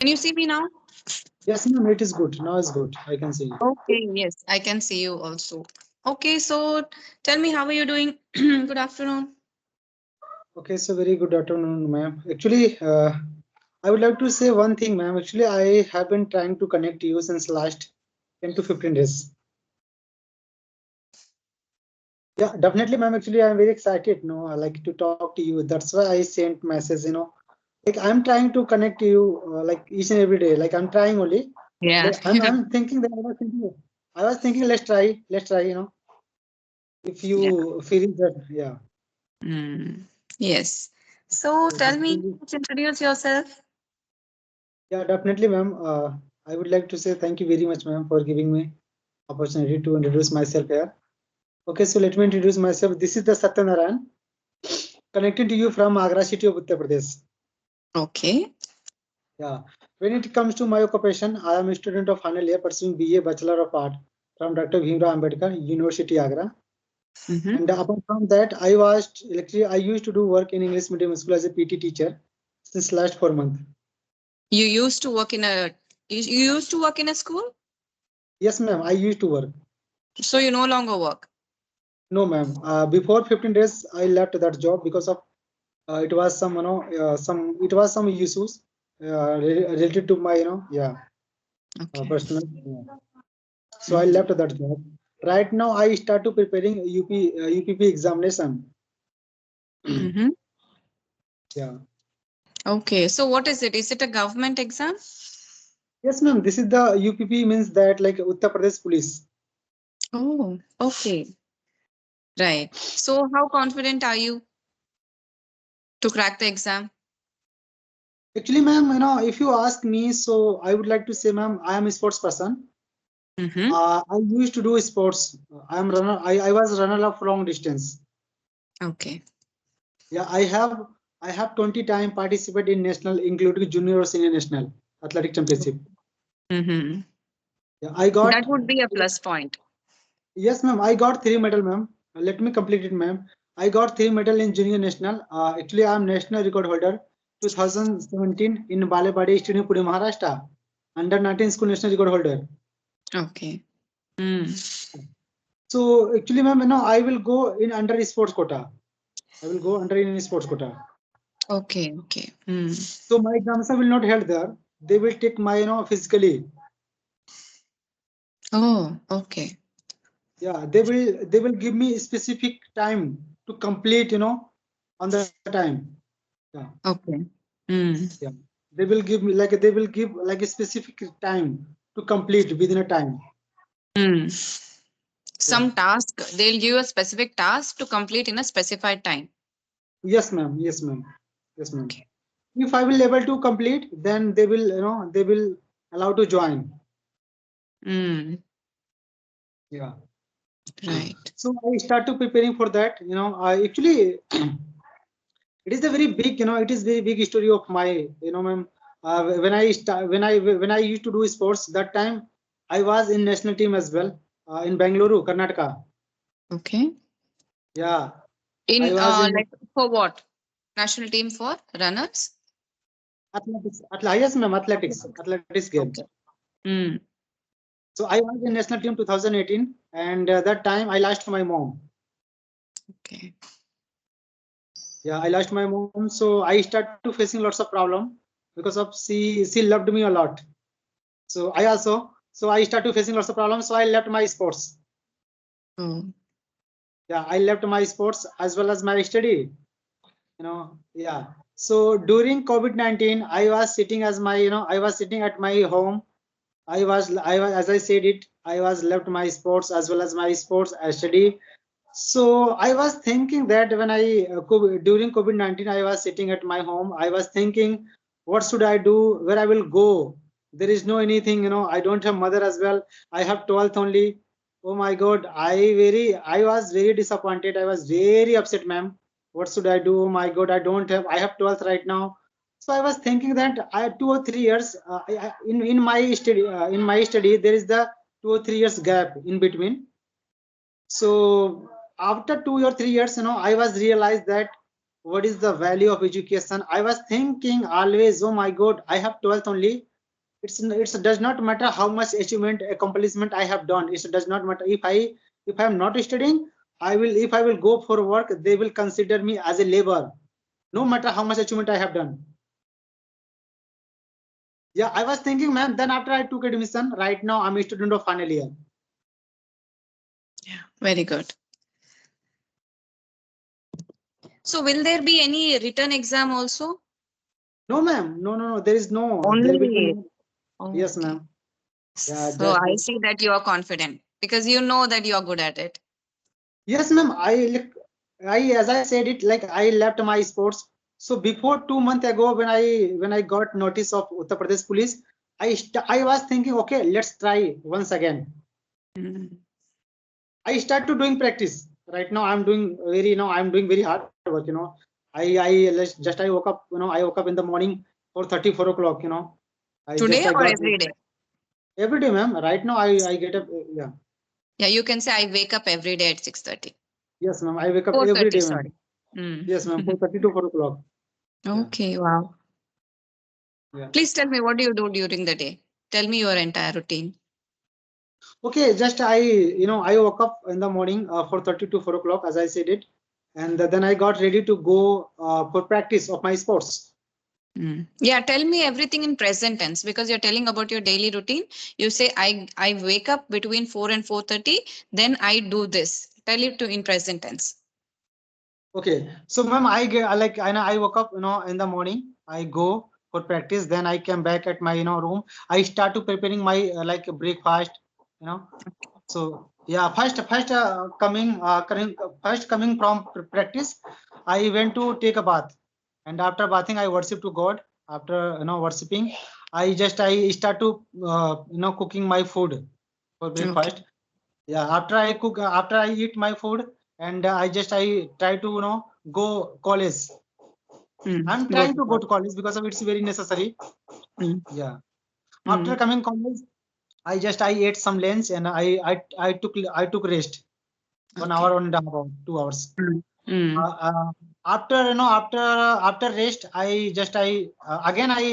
Can you see me now? Yes, ma'am, it is good. Now it's good. I can see you. Okay, yes, I can see you also. Okay, so tell me, how are you doing? Good afternoon. Okay, so very good afternoon, ma'am. Actually, I would like to say one thing, ma'am. Actually, I have been trying to connect you since last 10 to 15 days. Yeah, definitely, ma'am. Actually, I'm very excited, I like to talk to you. That's why I sent message. Like I'm trying to connect to you like each and every day. Like I'm trying only. Yeah. I'm thinking that I was thinking let's try. If Yeah. you feel that, yeah. Mm, yes. So So this tell is me, really, let's introduce yourself. yeah, definitely, ma'am. I would like to say thank you very much, ma'am, for giving me opportunity to introduce myself here. Okay, so let me introduce myself. This is the Satyanarayan, connecting to you from Agra city of Uttar Pradesh. Okay. Yeah. When it comes to my occupation, I am a student of final year pursuing BA Bachelor of Art from Dr. Bhimrao Ambedkar University, Agra. Mm-hmm. And apart from that, I used to do work in English medium school as a PT teacher since last 4 months. You used to work in a you used to work in a school, Yes, ma'am. I used to work. so you no longer work. No, ma'am. Before 15 days, I left that job because of it was some issues related to my Okay. personal. So I Mm-hmm. left that job. Right now, I start to preparing UPP examination. Mm-hmm. Yeah. Okay. So what is it? Is it a government exam? Yes, ma'am. This is the UPP means that like Uttar Pradesh Police. Oh, okay. Right. So how confident are you to crack the exam? Actually, ma'am, if you ask me, so I would like to say, ma'am, I am a sports person. Mm-hmm. I used to do sports. I was runner of long distance. Okay. Yeah, I have 20 time participate in national, including junior or senior national athletic championship. Mm-hmm. Yeah, I That got would be a plus point. yes, ma'am. I got three medal, ma'am. Let me complete it, ma'am. I got three medal in junior national. Actually, I am national record holder 2017 in Balebadi Stadium, Pune, Maharashtra. Under 19 school national record holder. Okay. Mm. So actually, ma'am, I will go in under sports quota. I will go under in sports quota. Okay. Okay. Mm. So my exams will not held there. They will take my physically. Oh, okay. Yeah, they will give me specific time to complete. On the time. Yeah, Okay. Mm. yeah. They will give like a specific time to complete within a time. Mm. Yeah. Some task, they'll give you a specific task to complete in a specified time. Yes, ma'am. Yes, ma'am. Yes, ma'am. Okay. If I will able to complete, then they will allow to join. Mm. Yeah. Right. So I start to preparing for that. I actually it is a very big, it is very big story of my, ma'am. When I used to do sports, that time I was in national team as well in Bangalore, Karnataka. Okay. Yeah, I In was in like for what? National team for runners? athletics. Yes, ma'am, Athletics. athletics game. Okay. Mm. So I was in national team 2018, and that time I lost my mom. Okay. Yeah, I lost my mom, so I started to facing lots of problem because of she loved me a lot. So I started facing lots of problems. So I left my sports. Oh. Yeah, I left my sports as well as my study. Yeah. So during COVID-19, I was sitting as my, I was sitting at my home. I was, as I said it, I was left my sports as well as my sports study. So I was thinking that when during COVID-19, I was sitting at my home. I was thinking, what should I do? Where I will go? There is no anything, I don't have mother as well. I have 12th only. Oh my God, I was very disappointed. I was very upset, ma'am. What should I do? Oh my God, I have 12th right now. So I was thinking that I had 2 or 3 years in my study. There is the 2 or 3 years gap in between. So after 2 or 3 years, I was realized that what is the value of education. I was thinking always, oh my God, I have 12th only. It does not matter how much achievement accomplishment I have done. It does not matter if I am not studying. If I will go for work, they will consider me as a labor, no matter how much achievement I have done. Yeah, I was thinking, ma'am. Then after I took admission, right now I'm a student of final year. Yeah, very good. So will there be any written exam also? No, ma'am. No. There is no. There will be Only. no. Yes, Okay. ma'am. Yeah, So just I see that you are confident because you know that you are good at it. yes, ma'am. As I said it, like I left my sports. So before 2 months ago, when I got notice of Uttar Pradesh Police, I was thinking, okay, let's try once again. Mm. I started doing practice. Right now, I'm doing very hard work. Just I woke up. I woke up in the morning 4:30, 4 o'clock. Today I or got every day? every day, ma'am. Right now, I get up. Yeah. Yeah, you can say I wake up every day at 6:30. Yes, ma'am. I wake up every 4:30, day, ma'am. sorry. Mm. Yes, ma'am. 4:30 to 4 o'clock. Yeah. Okay, wow. Yeah. Please tell me, what do you do during the day? Tell me your entire routine. Okay, just I woke up in the morning 4:30 to 4 o'clock, as I said it, and then I got ready to go for practice of my sports. Mm. Yeah, tell me everything in present tense because you're telling about your daily routine. You say I wake up between 4 and 4:30, then I do this. Tell it to in present tense. Okay, so ma'am, I woke up in the morning. I go for practice. Then I came back at my room. I start to preparing my like breakfast. You know. So yeah, first coming from practice, I went to take a bath, and after bathing, I worship to God. After worshiping, I start to cooking my food for Okay. breakfast. Yeah, after I eat my food, and I try to go college. I'm Go trying to to go God. to college because of it's very necessary. Mm. Yeah. After Mm. coming college, I ate some lunch, and I took rest 1 hour, Okay. 1.5 hour, 2 hours. Mm. Mm. After after rest, again I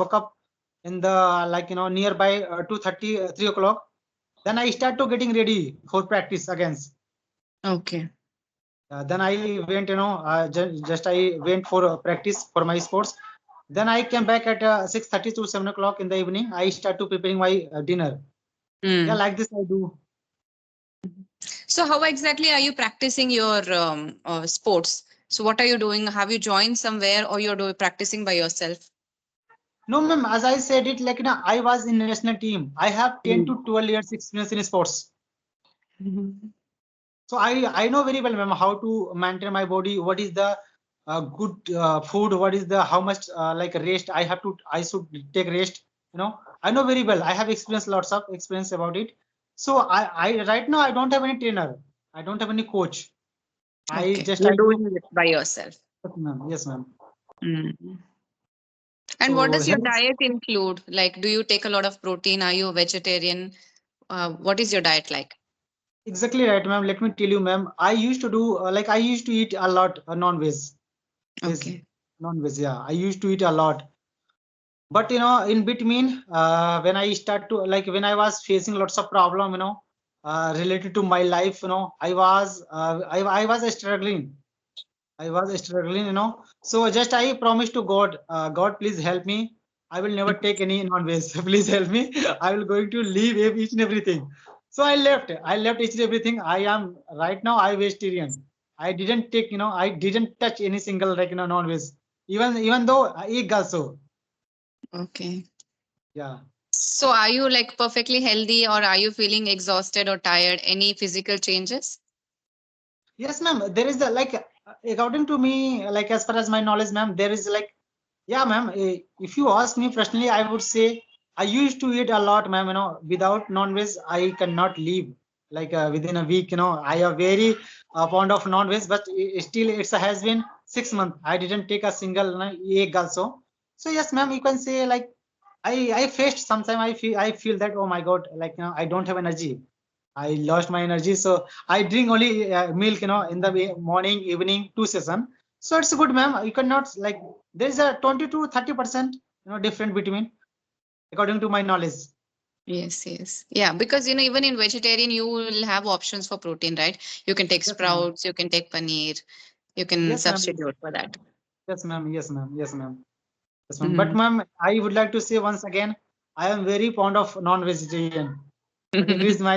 woke up in the nearby 2:30, 3 o'clock. Then I start to getting ready for practice again. Okay. Then I went, just I went for practice for my sports. Then I came back at 6:30 to 7 o'clock in the evening. I start to preparing my dinner. Yeah, Mm. like this I do. So how exactly are you practicing your sports? So what are you doing? Have you joined somewhere or you're practicing by yourself? No, ma'am, as I said it, I was in national team. I have 10 Mm. to 12 years experience in sports. Mhm. So I know very well, ma'am, how to maintain my body. What is the good food? What is the how much rest I should take rest. I know very well. I have experience, lots of experience about it. So I right now I don't have any trainer. I don't have any coach. Okay. I You're do. doing it by yourself. Yes, ma'am. Yes, ma'am. Mm. And what So does your hence diet include? Like, do you take a lot of protein? Are you a vegetarian? What is your diet like? exactly right, ma'am. Let me tell you, ma'am. I used to do I used to eat a lot non-veg. Veg, Okay. non-veg. Yeah, I used to eat a lot. But in between, when I start to when I was facing lots of problem, related to my life, I was struggling. I was struggling, So just I promised to God, God, please help me. I will never take any non-veg. Please help me. I will going to leave each and everything. So I left. I left each and everything. I am right now. I vegetarian. I didn't take, I didn't touch any single non-veg. Even though I eat also. Okay. Yeah. So are you like perfectly healthy or are you feeling exhausted or tired? Any physical changes? Yes, ma'am. There is according to me, as far as my knowledge, ma'am, there is yeah, ma'am. If you ask me personally, I would say I used to eat a lot, ma'am. Without non-veg, I cannot live. Within a week, I am very fond of non-veg, but still, has been 6 months. I didn't take a single egg also. So yes, ma'am, you can say I faced sometime. I feel that, oh my God, I don't have energy. I lost my energy, so I drink only milk, in the morning, evening, 2 session. So it's good, ma'am. You cannot there's a 20 to 30%, different between. according to my knowledge. Yes, yes. Yeah, because even in vegetarian, you will have options for protein, right? You can take Yes, ma'am. sprouts, you can take paneer, you can Yes, ma'am. substitute for that. Yes, ma'am. Yes, ma'am. Yes, ma'am. Yes, ma'am. But Mhm. ma'am, I would like to say once again, I am very fond of non-vegetarian. But it is my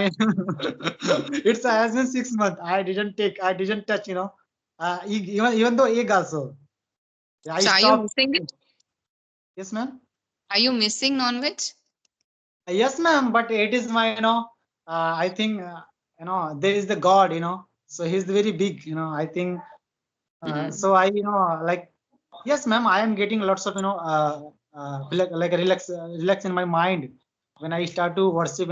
it's has been 6 months. I didn't touch, even though egg also. Yeah, I So are you stopped. missing it? Yes, ma'am. Are you missing non-veg? Yes, ma'am. But it is my, I think, there is the God, so he's very big, I think. Mm. So I, like, yes, ma'am, I am getting lots of, like a relax in my mind when I start to worship,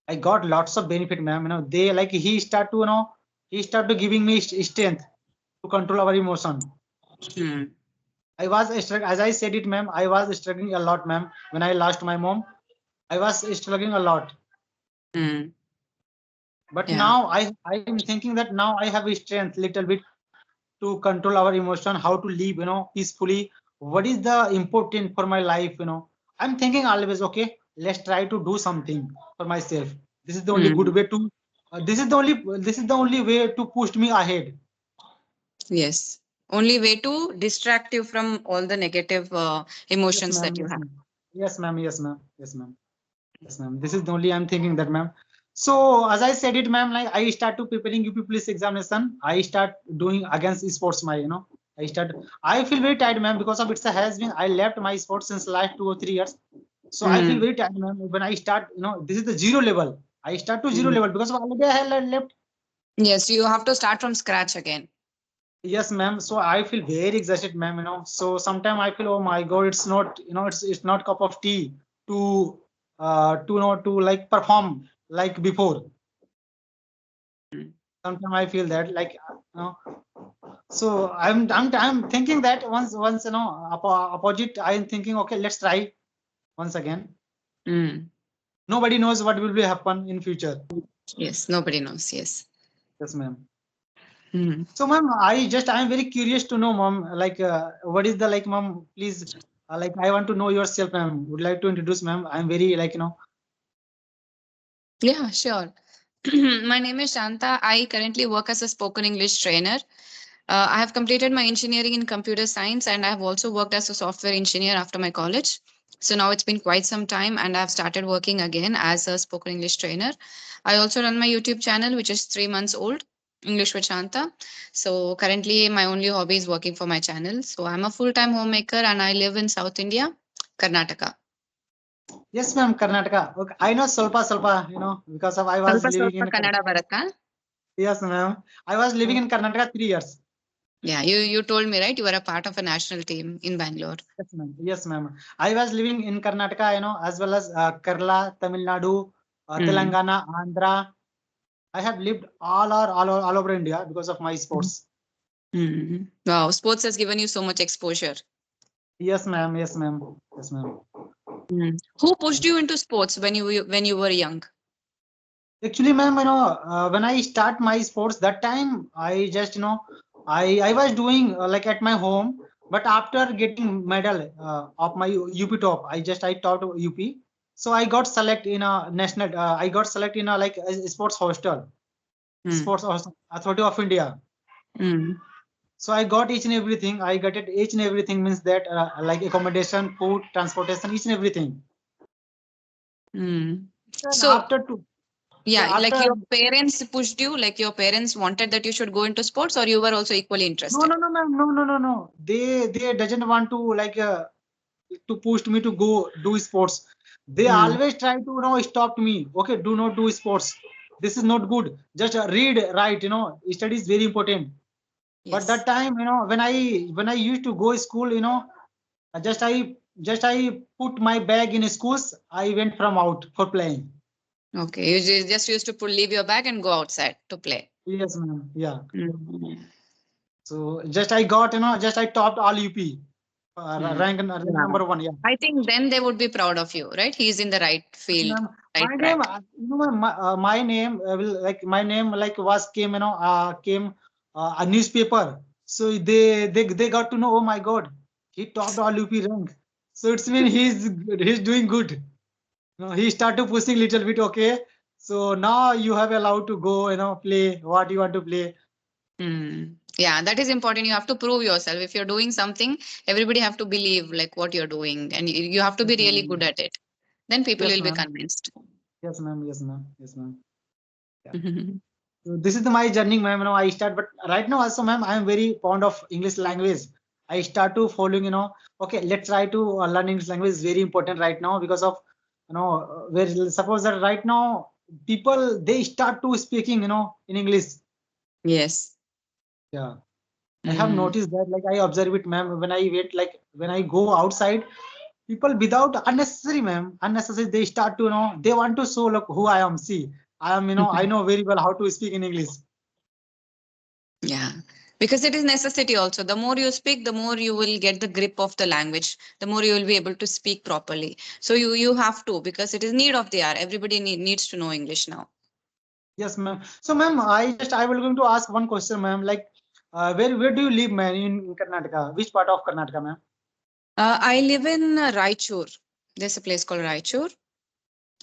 I got lots of benefit, ma'am. They like he start to giving me strength to control our emotion. Mm. I was struggling, as I said it, ma'am. I was struggling a lot, ma'am. When I lost my mom, I was struggling a lot. Mm. But Yeah. now I am thinking that now I have a strength little bit to control our emotion, how to live, peacefully. What is the important for my life? I'm thinking always, okay, let's try to do something for myself. This is the only good Mm. way to. This is the only way to push me ahead. Yes. Only way to distract you from all the negative Yes, emotions ma'am. that you Yes, have. ma'am. Yes, ma'am. Yes, ma'am. Yes, ma'am. Yes, ma'am. This is the only I'm thinking that, ma'am. So as I said it, ma'am, like I start to preparing UP police examination. I start doing against sports my, I start. I feel very tired, ma'am, because of has been. I left my sports since last 2 or 3 years. So I feel Mm. very tired, ma'am. When I start, this is the zero level. I start to zero Mm. level because of already I had left. Yes, you have to start from scratch again. Yes, ma'am. So I feel very exhausted, ma'am. So sometimes I feel, oh my God, it's not, it's not cup of tea to, to like perform like before. Mm. Sometimes I feel that like, so I'm thinking that once opposite, I'm thinking, okay, let's try once again. Mm. Nobody knows what will be happen in future. Yes, nobody knows. Yes. Yes, ma'am. Mm. So, ma'am, I'm very curious to know, ma'am, like, what is the like, ma'am, please, like, I want to know yourself, ma'am. Would like to introduce, ma'am. I'm very like, Yeah, sure. My name is Shanta. I currently work as a spoken English trainer. I have completed my engineering in computer science and I have also worked as a software engineer after my college. So now it's been quite some time and I've started working again as a spoken English trainer. I also run my YouTube channel, which is 3 months old, English with Shanta. So currently, my only hobby is working for my channel. So I'm a full time homemaker and I live in South India, Karnataka. yes, ma'am, Karnataka. Okay, I know Solpa, because of I was ಸ್ವಲ್ಪ living ಸ್ವಲ್ಪ in. Kannada ಬರುತ್ತಾ? Yes, ma'am. I was living in Karnataka 3 years. Yeah, you told me, right? You were a part of a national team in Bangalore. Yes, ma'am. Yes, ma'am. I was living in Karnataka, as well as Kerala, Tamil Nadu, Mm. Telangana, Andhra. I have lived all over India because of my sports. Mm. Wow, sports has given you so much exposure. Yes, ma'am. Yes, ma'am. Yes, ma'am. Mm. Who pushed you into sports when you were young? Actually, ma'am, when I start my sports, that time I just, I was doing like at my home, but after getting medal of my UP top, I taught UP. So I got select in a national. I got select in a like a sports hostel, Mm. Authority of India. Mm. So I got each and everything. I got it each and everything means that like accommodation, food, transportation, each and everything. Mm. And So after two, yeah, yeah, like after your parents pushed you, like your parents wanted that you should go into sports, or you were also equally no, interested. no, no, ma'am, no. They doesn't want to like to push me to go do sports. They Mm. always try to stop me. Okay, do not do sports. This is not good. Just read, write. Study is very important. But that Yes. time, when I used to go school, just I put my bag in schools. I went from out for playing. Okay, you just used to leave your bag and go outside to play. Yes, ma'am. Yeah. Mm. So just I got, just I topped all UP Mm. rank Yeah. number one. Yeah. I think then they would be proud of you, right? He's in the right Yes, field, ma'am. right My name, track. my name will like my name like was came, came a newspaper. So they got to know. Oh my God, he topped all UP rank. So it's mean he's doing good. He started pushing little bit. Okay, so now you have allowed to go. Play what you want to play. Yeah, that is important. You have to prove yourself. If you're doing something, everybody have to believe like what you're doing, and you have to be Yes, really good ma'am. at it. Then people Yes, will be ma'am. convinced. Yes, ma'am. Yes, ma'am. Yes, ma'am. Yeah. So this is my journey, ma'am. I start, but right now also, ma'am, I am very fond of English language. I start to following, okay, let's try to learn English language is very important right now because of, where suppose that right now people they start to speaking, in English. Yes. Yeah, I have Mm. noticed that, like I observe it, ma'am, when I wait, like when I go outside, people without unnecessary, ma'am, unnecessary, they start to, they want to show, look who I am. See, I am, I know very well how to speak in English. Yeah, because it is necessity also. The more you speak, the more you will get the grip of the language. The more you will be able to speak properly. So you have to, because it is need of the hour. Everybody needs to know English now. Yes, ma'am. So, ma'am, I will going to ask one question, ma'am. Like, where do you live, ma'am, in Karnataka? Which part of Karnataka, ma'am? I live in Raichur. There's a place called Raichur.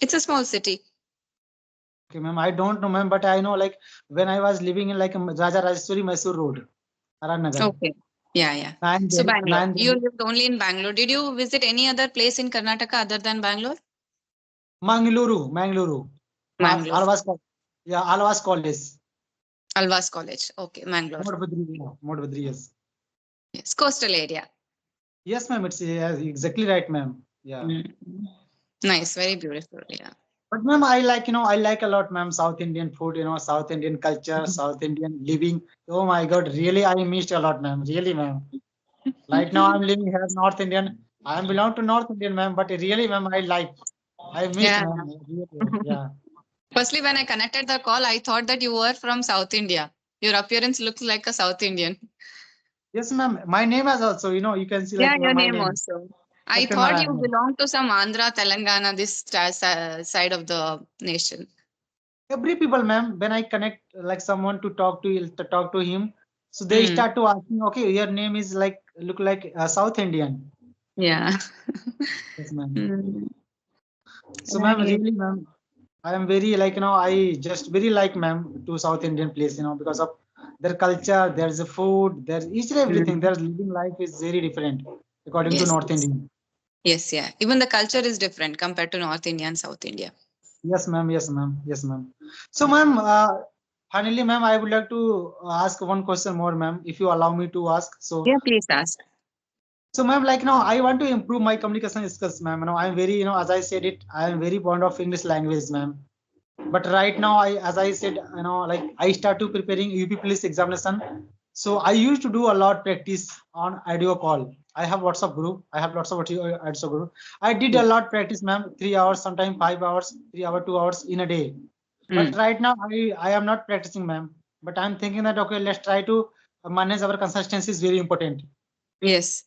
It's a small city. Okay, ma'am. I don't know, ma'am, but I know like when I was living in like Raja Rajeshwari Mysore Road, Nagar. Okay. Yeah, yeah. And So there, Bangalore. and You lived only in Bangalore. Did you visit any other place in Karnataka other than Bangalore? Mangaluru. Mangalore. Alvas, yeah, Alvas College. Alvas College. Okay, Mangalore. Modbudri, yeah, Modbudri, yes. Yes, coastal area. Yes, ma'am. It's exactly right, ma'am. Yeah. Mm. Nice, very beautiful. Yeah. But ma'am, I like, I like a lot, ma'am, South Indian food, South Indian culture, South Indian living. Oh my God, really, I missed a lot, ma'am. Really, ma'am. Right now, I'm living here, North Indian. I am belong to North Indian, ma'am. But really, ma'am, I missed, Yeah. ma'am. Really, yeah. Firstly, when I connected the call, I thought that you were from South India. Your appearance looks like a South Indian. Yes, ma'am. My name is also, you can see Yeah, like your my name name, also. I thought you Satyanarayan. belong to some Andhra, Telangana, this side of the nation. Every people, ma'am, when I connect like someone to talk to him, so they Mm. start to ask me, okay, your name is like look like South Indian. Yeah. Yes, ma'am. Mm. So, ma'am, Right. really, ma'am, I am very like I just very like ma'am to South Indian place, because of their culture, there's a food, there's each and everything. Mm. Their living life is very different according to Yes, North yes. Indian. Yes, yeah. Even the culture is different compared to North India and South India. Yes, ma'am. Yes, ma'am. Yes, ma'am. So, ma'am, finally, ma'am, I would like to ask one question more, ma'am, if you allow me to ask. Yeah, please ask. So, ma'am, like, I want to improve my communication skills, ma'am. I'm very, as I said it, I am very fond of English language, ma'am. But right now, as I said, like I start to preparing UP police examination. So I used to do a lot practice on audio call. I have WhatsApp group. I have lots of WhatsApp group. I did a Yeah. lot practice, ma'am. 3 hours, sometimes 5 hours, 3 hour, 2 hours in a day. But Mm. right now, I am not practicing, ma'am. But I'm thinking that okay, let's try to manage our consistency is very important. Yes.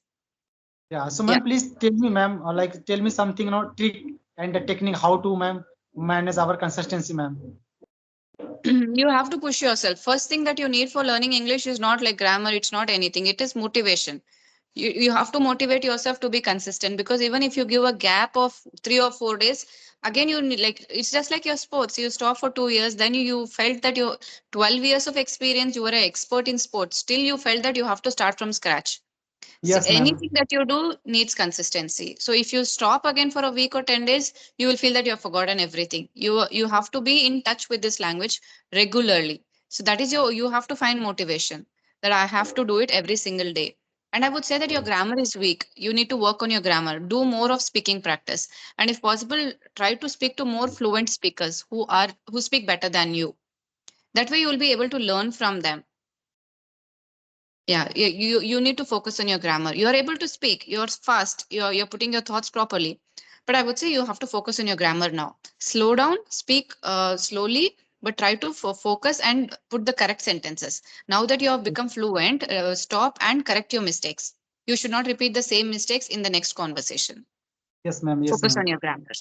Yeah. So, Yeah. ma'am, please tell me, ma'am, or like tell me something, trick and the technique how to, ma'am, manage our consistency, ma'am. You have to push yourself. First thing that you need for learning English is not like grammar, it's not anything, it is motivation. You have to motivate yourself to be consistent, because even if you give a gap of 3 or 4 days, again you need, like it's just like your sports. You stop for 2 years, then you felt that your 12 years of experience, you were an expert in sports, still you felt that you have to start from scratch. So Yes, anything ma'am. that you do needs consistency. So if you stop again for a week or 10 days, you will feel that you have forgotten everything. You have to be in touch with this language regularly. So that is you have to find motivation, that I have to do it every single day. And I would say that your grammar is weak. You need to work on your grammar. Do more of speaking practice. And if possible, try to speak to more fluent speakers who speak better than you. That way you will be able to learn from them. Yeah, you need to focus on your grammar. You are able to speak, you're fast, you're putting your thoughts properly. But I would say you have to focus on your grammar now. Slow down, speak slowly, but try to focus and put the correct sentences. Now that you have become fluent, stop and correct your mistakes. You should not repeat the same mistakes in the next conversation. Yes, ma'am. Yes, Focus on ma'am. your grammar.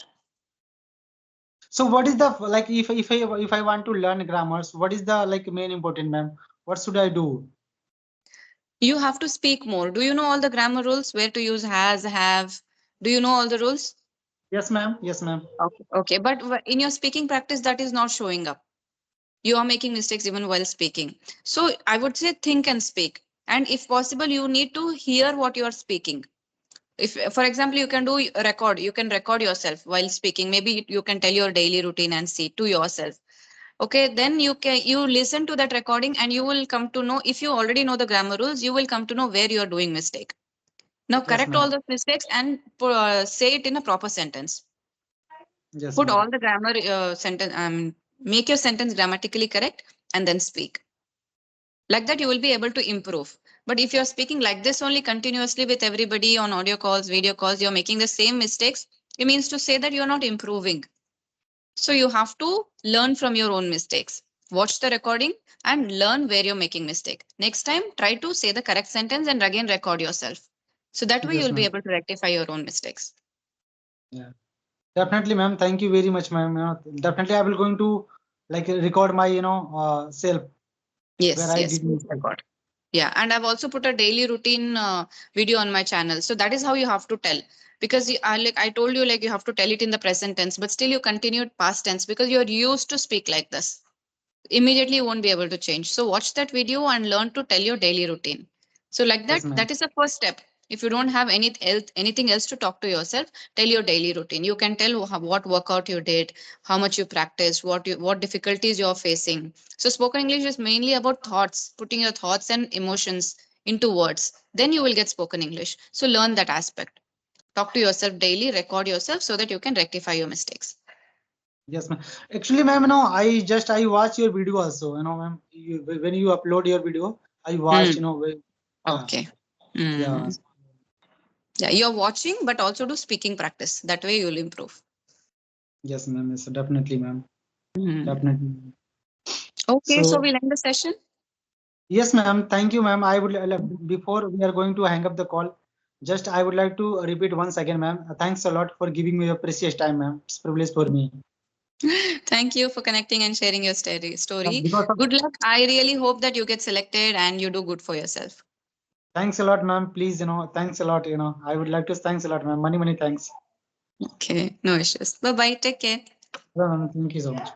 So what is the like if I want to learn grammars, what is the like main important, ma'am? What should I do? You have to speak more. Do you know all the grammar rules? Where to use has, have, Do you know all the rules? Yes, ma'am. Yes, ma'am. Okay. Okay. But in your speaking practice, that is not showing up. You are making mistakes even while speaking. So I would say think and speak. And if possible, you need to hear what you are speaking. If, for example, you can do record, you can record yourself while speaking. Maybe you can tell your daily routine and see to yourself. Okay, then you listen to that recording and you will come to know, if you already know the grammar rules, you will come to know where you are doing mistake. Now Yes, correct all ma'am. those mistakes and say it in a proper sentence. Yes, Put ma'am. all the grammar sentence, make your sentence grammatically correct and then speak. Like that, you will be able to improve. But if you're speaking like this only continuously with everybody on audio calls, video calls, you're making the same mistakes, it means to say that you're not improving. So you have to learn from your own mistakes. Watch the recording and learn where you're making mistake. Next time, try to say the correct sentence and again record yourself. So that way Yes, you'll be ma'am. able to rectify your own mistakes. Yeah. Definitely, ma'am. Thank you very much, ma'am. Definitely, I will going to like record my, self where Yes, I yes, did please mistake. record. Yeah, and I've also put a daily routine video on my channel. So that is how you have to tell. Because like I told you, like you have to tell it in the present tense, but still you continued past tense because you're used to speak like this. Immediately you won't be able to change. So watch that video and learn to tell your daily routine. So like Yes, that, ma'am. that is the first step. If you don't have anything else to talk to yourself, tell your daily routine. You can tell what workout you did, how much you practiced, what difficulties you're facing. So spoken English is mainly about thoughts, putting your thoughts and emotions into words. Then you will get spoken English. So learn that aspect. Talk to yourself daily, record yourself so that you can rectify your mistakes. Yes, ma'am. Actually, ma'am, I watch your video also. Ma'am, when you upload your video, I watch. Hmm. Yeah, Okay. yeah. Hmm. Yeah, you're watching, but also do speaking practice. That way you'll improve. Yes, ma'am. Yes, definitely, ma'am. Hmm. Definitely. Okay, so So we'll end the session. yes, ma'am. Thank you, ma'am. I would before we are going to hang up the call, just I would like to repeat once again, ma'am. Thanks a lot for giving me your precious time, ma'am. It's a privilege for me. Thank you for connecting and sharing your story. Because of Good luck. I really hope that you get selected and you do good for yourself. thanks a lot, ma'am. Please, thanks a lot. I would like to thanks a lot, ma'am. Many, many thanks. Okay, no issues. Bye bye. Take care. Well, ma'am, thank you so much.